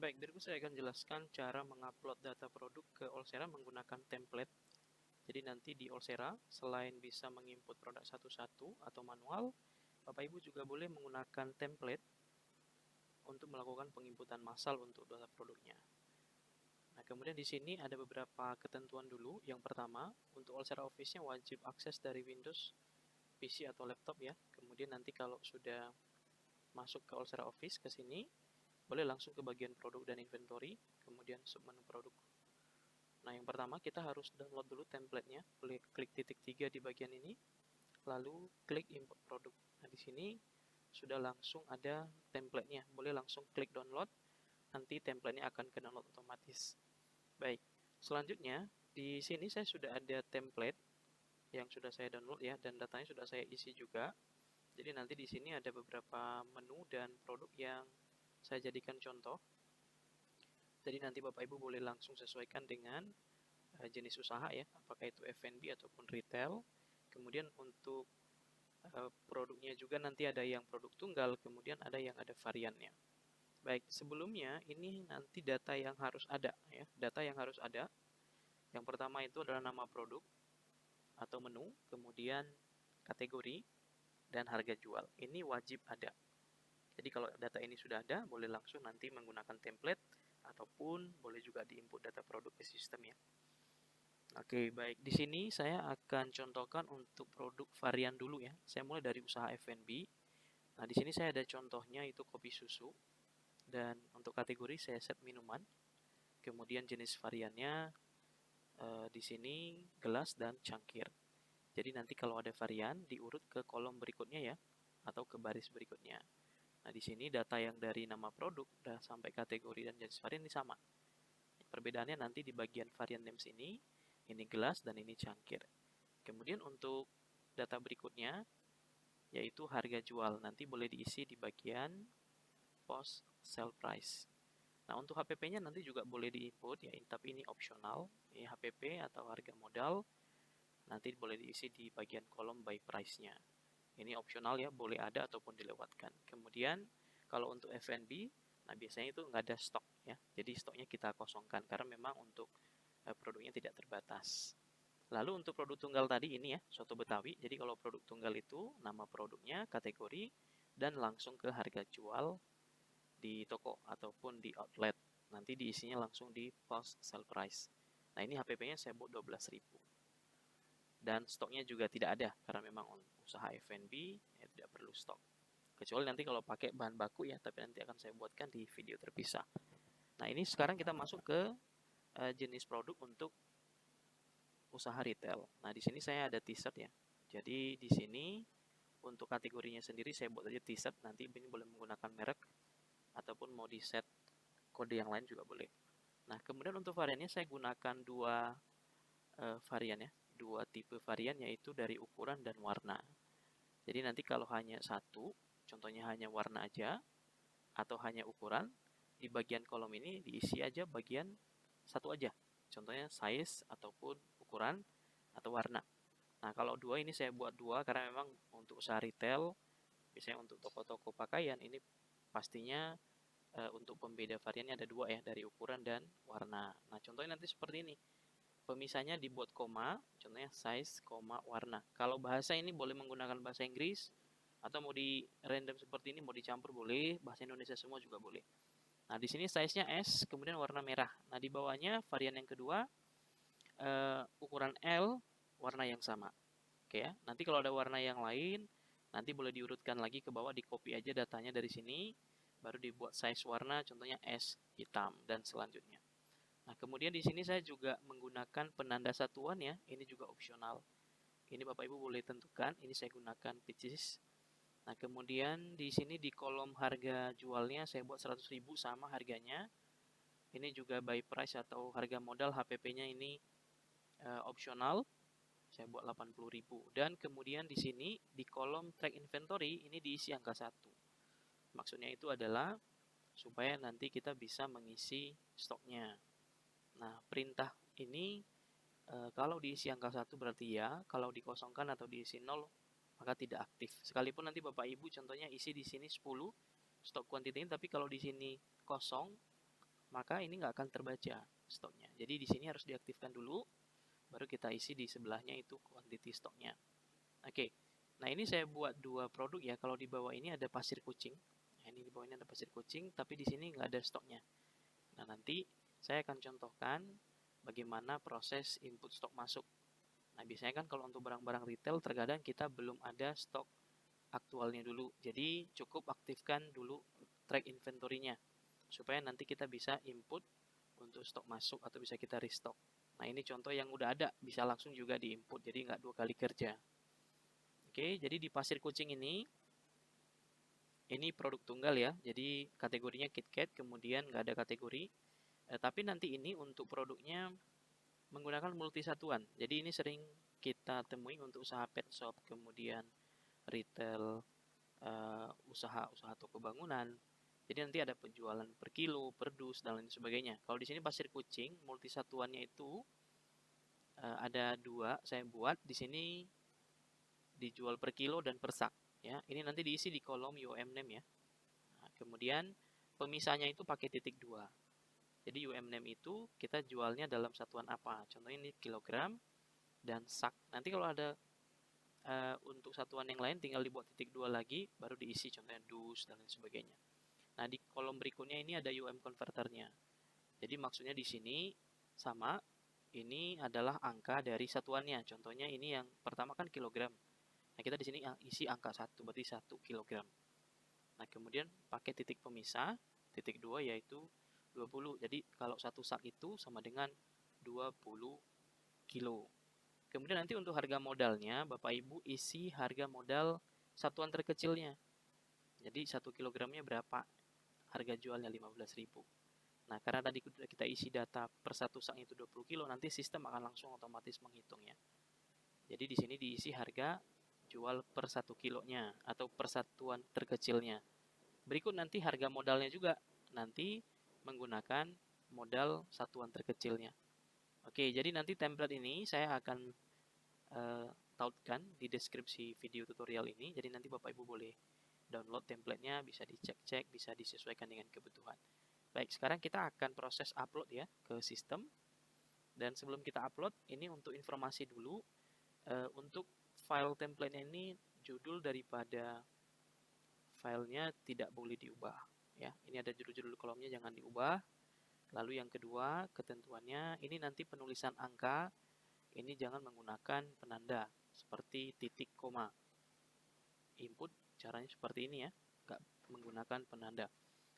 Baik, berikut saya akan jelaskan cara mengupload data produk ke Olsera menggunakan template. Jadi nanti di Olsera, selain bisa menginput produk satu-satu atau manual, Bapak Ibu juga boleh menggunakan template untuk melakukan penginputan massal untuk data produknya. Nah, kemudian di sini ada beberapa ketentuan dulu. Yang pertama, untuk Olsera Office-nya wajib akses dari Windows, PC atau laptop ya. Kemudian nanti kalau sudah masuk ke Olsera Office ke sini, boleh langsung ke bagian produk dan inventory, kemudian submenu produk. Nah, yang pertama kita harus download dulu templatenya. Boleh klik titik 3 di bagian ini, lalu klik import produk. Nah, di sini sudah langsung ada templatenya. Boleh langsung klik download, nanti templatenya akan ke download otomatis. Baik, selanjutnya di sini saya sudah ada template yang sudah saya download ya, dan datanya sudah saya isi juga. Jadi nanti di sini ada beberapa menu dan produk yang saya jadikan contoh. Jadi nanti Bapak Ibu boleh langsung sesuaikan dengan jenis usaha ya, apakah itu F&B ataupun retail. Kemudian untuk produknya juga nanti ada yang produk tunggal, kemudian ada yang ada variannya. Baik, sebelumnya ini nanti data yang harus ada ya, data yang harus ada. Yang pertama itu adalah nama produk atau menu, kemudian kategori dan harga jual. Ini wajib ada. Jadi kalau data ini sudah ada, boleh langsung nanti menggunakan template ataupun boleh juga diinput data produk ke sistem ya. Oke, baik. Di sini saya akan contohkan untuk produk varian dulu ya. Saya mulai dari usaha F&B. Nah, di sini saya ada contohnya itu kopi susu. Dan untuk kategori saya set minuman. Kemudian jenis variannya di sini gelas dan cangkir. Jadi nanti kalau ada varian diurut ke kolom berikutnya ya, atau ke baris berikutnya. Nah, di sini data yang dari nama produk dan sampai kategori dan jenis varian ini sama. Perbedaannya nanti di bagian varian names ini gelas dan ini cangkir. Kemudian untuk data berikutnya, yaitu harga jual. Nanti boleh diisi di bagian post sale price. Nah, untuk HPP-nya nanti juga boleh diinput ya, tapi ini opsional. Ini HPP atau harga modal. Nanti boleh diisi di bagian kolom by price-nya. Ini opsional ya, boleh ada ataupun dilewatkan. Kemudian kalau untuk F&B, nah biasanya itu nggak ada stok ya. Jadi stoknya kita kosongkan karena memang untuk produknya tidak terbatas. Lalu untuk produk tunggal tadi ini ya, soto Betawi. Jadi kalau produk tunggal itu nama produknya, kategori, dan langsung ke harga jual di toko ataupun di outlet. Nanti diisinya langsung di post sale price. Nah, ini HPP-nya saya buat 12.000. Dan stoknya juga tidak ada karena memang usaha F&B ya tidak perlu stok. Kecuali nanti kalau pakai bahan baku ya, tapi nanti akan saya buatkan di video terpisah. Nah, ini sekarang kita masuk ke jenis produk untuk usaha retail. Nah, di sini saya ada t-shirt ya. Jadi di sini untuk kategorinya sendiri saya buat aja t-shirt. Nanti ini boleh menggunakan merek ataupun mau di set kode yang lain juga boleh. Nah, kemudian untuk variannya saya gunakan dua varian ya, dua tipe varian yaitu dari ukuran dan warna. Jadi nanti kalau hanya satu, contohnya hanya warna aja atau hanya ukuran, di bagian kolom ini diisi aja bagian satu aja. Contohnya size ataupun ukuran atau warna. Nah, kalau dua ini saya buat dua karena memang untuk usaha retail, biasanya untuk toko-toko pakaian ini pastinya untuk pembeda variannya ada dua ya, dari ukuran dan warna. Nah, contohnya nanti seperti ini. Pemisahnya dibuat koma, contohnya size, koma, warna. Kalau bahasa ini boleh menggunakan bahasa Inggris, atau mau di random seperti ini, mau dicampur boleh, bahasa Indonesia semua juga boleh. Nah, di sini size-nya S, kemudian warna merah. Nah, di bawahnya varian yang kedua, ukuran L, warna yang sama. Oke ya, nanti kalau ada warna yang lain, nanti boleh diurutkan lagi ke bawah, di copy aja datanya dari sini, baru dibuat size warna, contohnya S, hitam, dan selanjutnya. Nah, kemudian di sini saya juga menggunakan penanda satuan ya, ini juga opsional. Ini Bapak Ibu boleh tentukan, ini saya gunakan pitches. Nah, kemudian di sini di kolom harga jualnya saya buat 100.000 sama harganya. Ini juga by price atau harga modal HPP-nya ini opsional. Saya buat 80.000. Dan kemudian di sini di kolom track inventory ini diisi angka 1. Maksudnya itu adalah supaya nanti kita bisa mengisi stoknya. Nah, perintah ini kalau diisi angka 1 berarti ya, kalau dikosongkan atau diisi 0 maka tidak aktif. Sekalipun nanti Bapak Ibu contohnya isi di sini 10 stok quantity, tapi kalau di sini kosong maka ini nggak akan terbaca stoknya. Jadi di sini harus diaktifkan dulu, baru kita isi di sebelahnya itu quantity stoknya. Oke, nah ini saya buat dua produk ya. Kalau di bawah ini ada pasir kucing. Nah, ini di bawah ini ada pasir kucing, tapi di sini nggak ada stoknya. Nah, nanti saya akan contohkan bagaimana proses input stok masuk. Nah, biasanya kan kalau untuk barang-barang retail terkadang kita belum ada stok aktualnya dulu. Jadi cukup aktifkan dulu track inventory-nya supaya nanti kita bisa input untuk stok masuk atau bisa kita restock. Nah, ini contoh yang udah ada, bisa langsung juga diinput, jadi nggak dua kali kerja. Oke, jadi di pasir kucing ini produk tunggal ya, jadi kategorinya KitKat, kemudian nggak ada kategori. Tapi nanti ini untuk produknya menggunakan multisatuan. Jadi ini sering kita temui untuk usaha pet shop, kemudian retail, usaha toko bangunan. Jadi nanti ada penjualan per kilo, per dus, dan lain sebagainya. Kalau di sini pasir kucing, multisatuannya itu ada dua, saya buat di sini dijual per kilo dan per sak. Ya, ini nanti diisi di kolom UM name ya. Nah, kemudian pemisahnya itu pakai titik 2. Jadi UM name itu kita jualnya dalam satuan apa? Contohnya ini kilogram dan sak. Nanti kalau ada untuk satuan yang lain tinggal dibuat titik 2 lagi, baru diisi contohnya dus dan lain sebagainya. Nah, di kolom berikutnya ini ada UM converternya. Jadi maksudnya di sini sama, ini adalah angka dari satuannya. Contohnya ini yang pertama kan kilogram. Nah, kita di sini isi angka 1, berarti 1 kilogram. Nah, kemudian pakai titik pemisah, titik 2 yaitu 20. Jadi kalau satu sak itu sama dengan 20 kilo. Kemudian nanti untuk harga modalnya, Bapak Ibu isi harga modal satuan terkecilnya. Jadi 1 kilogramnya berapa? Harga jualnya 15.000. Nah, karena tadi kita isi data per satu sak itu 20 kilo, nanti sistem akan langsung otomatis menghitungnya. Jadi di sini diisi harga jual per 1 kilonya atau per satuan terkecilnya. Berikut nanti harga modalnya juga nanti menggunakan modal satuan terkecilnya. Oke, jadi nanti template ini saya akan tautkan di deskripsi video tutorial ini. Jadi nanti Bapak Ibu boleh download templatenya, bisa dicek-cek, bisa disesuaikan dengan kebutuhan. Baik, sekarang kita akan proses upload ya ke sistem. Dan sebelum kita upload, ini untuk informasi dulu. Untuk file template ini judul daripada filenya tidak boleh diubah ya. Ini ada judul-judul kolomnya, jangan diubah. Lalu yang kedua, ketentuannya ini nanti penulisan angka ini jangan menggunakan penanda seperti titik koma. Input caranya seperti ini ya, nggak menggunakan penanda.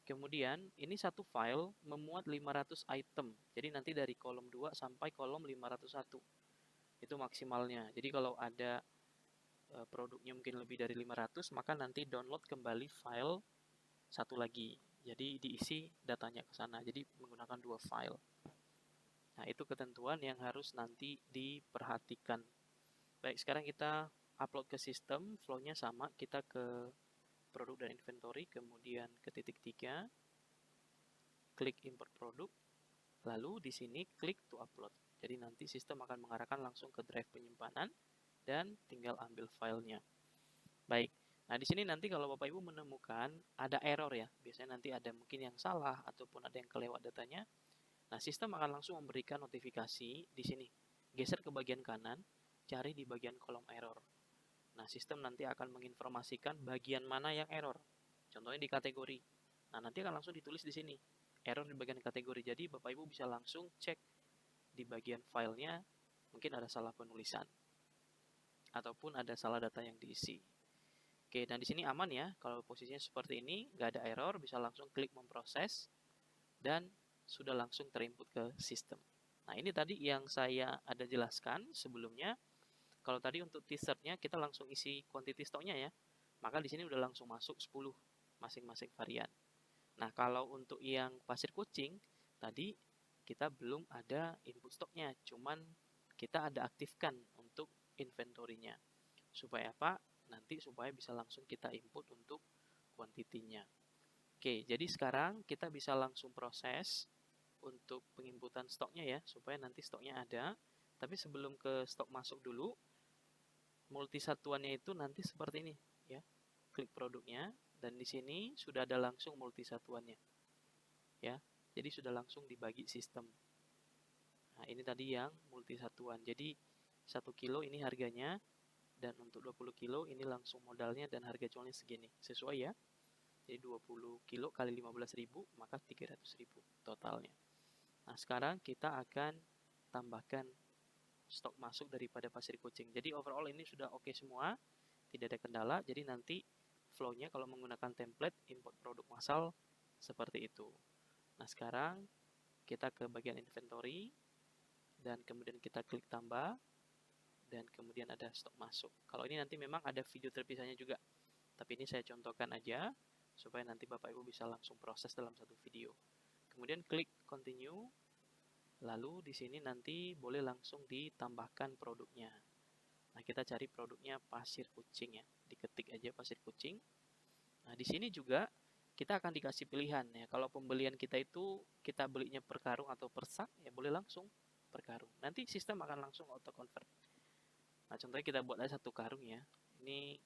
Kemudian ini satu file memuat 500 item. Jadi nanti dari kolom 2 sampai kolom 501. Itu maksimalnya. Jadi kalau ada produknya mungkin lebih dari 500, maka nanti download kembali file satu lagi. Jadi diisi datanya ke sana. Jadi menggunakan dua file. Nah, itu ketentuan yang harus nanti diperhatikan. Baik, sekarang kita upload ke sistem, flow-nya sama. Kita ke produk dan inventory, kemudian ke titik 3, klik import produk, lalu di sini klik to upload. Jadi nanti sistem akan mengarahkan langsung ke drive penyimpanan dan tinggal ambil filenya. Baik, nah di sini nanti kalau Bapak Ibu menemukan ada error ya, biasanya nanti ada mungkin yang salah ataupun ada yang kelewat datanya. Nah, sistem akan langsung memberikan notifikasi di sini. Geser ke bagian kanan, cari di bagian kolom error. Nah, sistem nanti akan menginformasikan bagian mana yang error. Contohnya di kategori. Nah, nanti akan langsung ditulis di sini. Error di bagian kategori. Jadi, Bapak Ibu bisa langsung cek di bagian filenya, mungkin ada salah penulisan. Ataupun ada salah data yang diisi. Oke, dan di sini aman ya. Kalau posisinya seperti ini, nggak ada error, bisa langsung klik memproses. Dan sudah langsung terinput ke sistem. Nah, ini tadi yang saya ada jelaskan sebelumnya. Kalau tadi untuk t-shirtnya kita langsung isi quantity stoknya ya. Maka di sini udah langsung masuk 10 masing-masing varian. Nah, kalau untuk yang pasir kucing tadi kita belum ada input stoknya, cuman kita ada aktifkan untuk inventory-nya. Supaya apa? Nanti supaya bisa langsung kita input untuk quantity-nya. Oke, jadi sekarang kita bisa langsung proses untuk penginputan stoknya ya, supaya nanti stoknya ada. Tapi sebelum ke stok masuk dulu, multisatuannya itu nanti seperti ini ya. Klik produknya dan di sini sudah ada langsung multisatuannya. Ya. Jadi sudah langsung dibagi sistem. Nah, ini tadi yang multi satuan. Jadi 1 kilo ini harganya, dan untuk 20 kilo ini langsung modalnya dan harga jualnya segini. Sesuai ya. Jadi 20 kilo kali 15.000, maka 300.000 totalnya. Nah, sekarang kita akan tambahkan stok masuk daripada pasir kucing. Jadi overall ini sudah oke semua, tidak ada kendala. Jadi nanti flow-nya kalau menggunakan template import produk massal seperti itu. Nah, sekarang kita ke bagian inventory, dan kemudian kita klik tambah, dan kemudian ada stok masuk. Kalau ini nanti memang ada video terpisahnya juga, tapi ini saya contohkan aja supaya nanti Bapak Ibu bisa langsung proses dalam satu video. Kemudian klik continue, lalu di sini nanti boleh langsung ditambahkan produknya. Nah, kita cari produknya pasir kucing ya, diketik aja pasir kucing. Nah, di sini juga kita akan dikasih pilihan ya. Kalau pembelian kita itu kita belinya per karung atau per sak, ya boleh langsung per karung. Nanti sistem akan langsung auto convert. Nah, contohnya kita buat aja 1 karung ya. Ini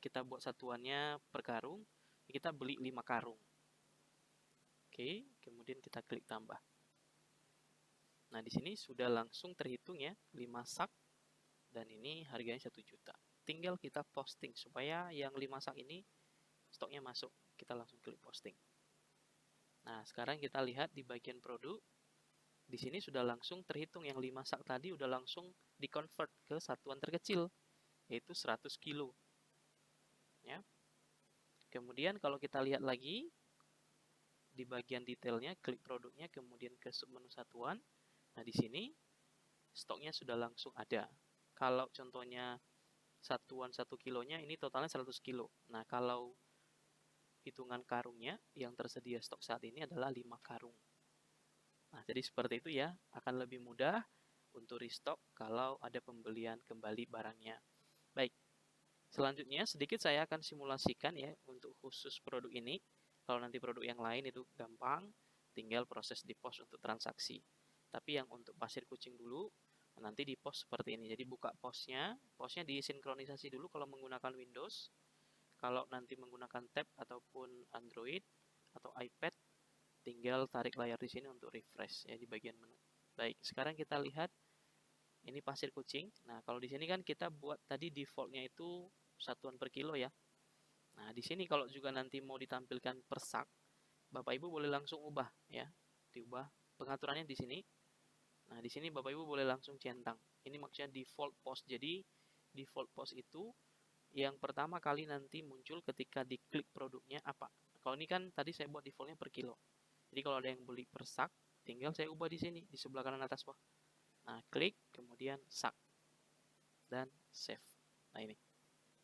kita buat satuannya per karung, kita beli 5 karung. Oke, kemudian kita klik tambah. Nah, di sini sudah langsung terhitung ya, 5 sak, dan ini harganya 1 juta. Tinggal kita posting supaya yang 5 sak ini stoknya masuk. Kita langsung klik posting. Nah, sekarang kita lihat di bagian produk. Di sini sudah langsung terhitung yang 5 sak tadi udah langsung di-convert ke satuan terkecil, yaitu 100 kilo. Ya. Kemudian kalau kita lihat lagi di bagian detailnya, klik produknya, kemudian ke submenu satuan. Nah, di sini stoknya sudah langsung ada. Kalau contohnya satuan 1 kilonya, ini totalnya 100 kilo. Nah, kalau hitungan karungnya yang tersedia stok saat ini adalah 5 karung. Nah, jadi seperti itu ya, akan lebih mudah untuk restock kalau ada pembelian kembali barangnya. Baik, selanjutnya sedikit saya akan simulasikan ya untuk khusus produk ini. Kalau nanti produk yang lain itu gampang, tinggal proses di pos untuk transaksi. Tapi yang untuk pasir kucing dulu, nanti di pos seperti ini. Jadi buka posnya disinkronisasi dulu kalau menggunakan Windows. Kalau nanti menggunakan tab ataupun Android atau iPad, tinggal tarik layar di sini untuk refresh ya di bagian menu. Baik, sekarang kita lihat ini pasir kucing. Nah, kalau di sini kan kita buat tadi defaultnya itu satuan per kilo ya. Nah, di sini kalau juga nanti mau ditampilkan per sak, Bapak Ibu boleh langsung ubah ya. Diubah pengaturannya di sini. Nah, di sini Bapak Ibu boleh langsung centang. Ini maksudnya default post. Jadi, default post itu yang pertama kali nanti muncul ketika diklik produknya apa. Kalau ini kan tadi saya buat defaultnya per kilo. Jadi kalau ada yang beli per sak, tinggal saya ubah di sini, di sebelah kanan atas bawah. Nah, klik, kemudian sak, dan save. Nah, ini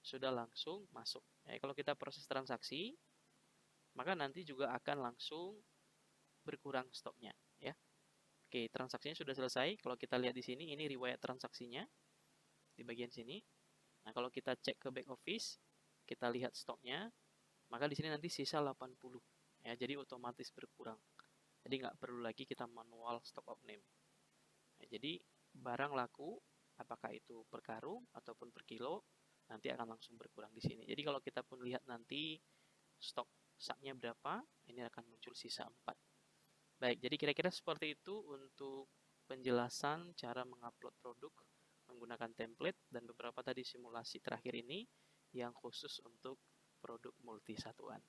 sudah langsung masuk. Kalau kita proses transaksi, maka nanti juga akan langsung berkurang stoknya. Ya. Oke, transaksinya sudah selesai. Kalau kita lihat di sini, ini riwayat transaksinya di bagian sini. Nah, kalau kita cek ke back office, kita lihat stoknya, maka di sini nanti sisa 80. Ya, jadi otomatis berkurang. Jadi nggak perlu lagi kita manual stock of name. Nah, jadi barang laku, apakah itu per karung ataupun per kilo, nanti akan langsung berkurang di sini. Jadi kalau kita pun lihat nanti stok saknya berapa, ini akan muncul sisa 4. Baik, jadi kira-kira seperti itu untuk penjelasan cara mengupload produk menggunakan template dan beberapa tadi simulasi terakhir ini yang khusus untuk produk multi satuan.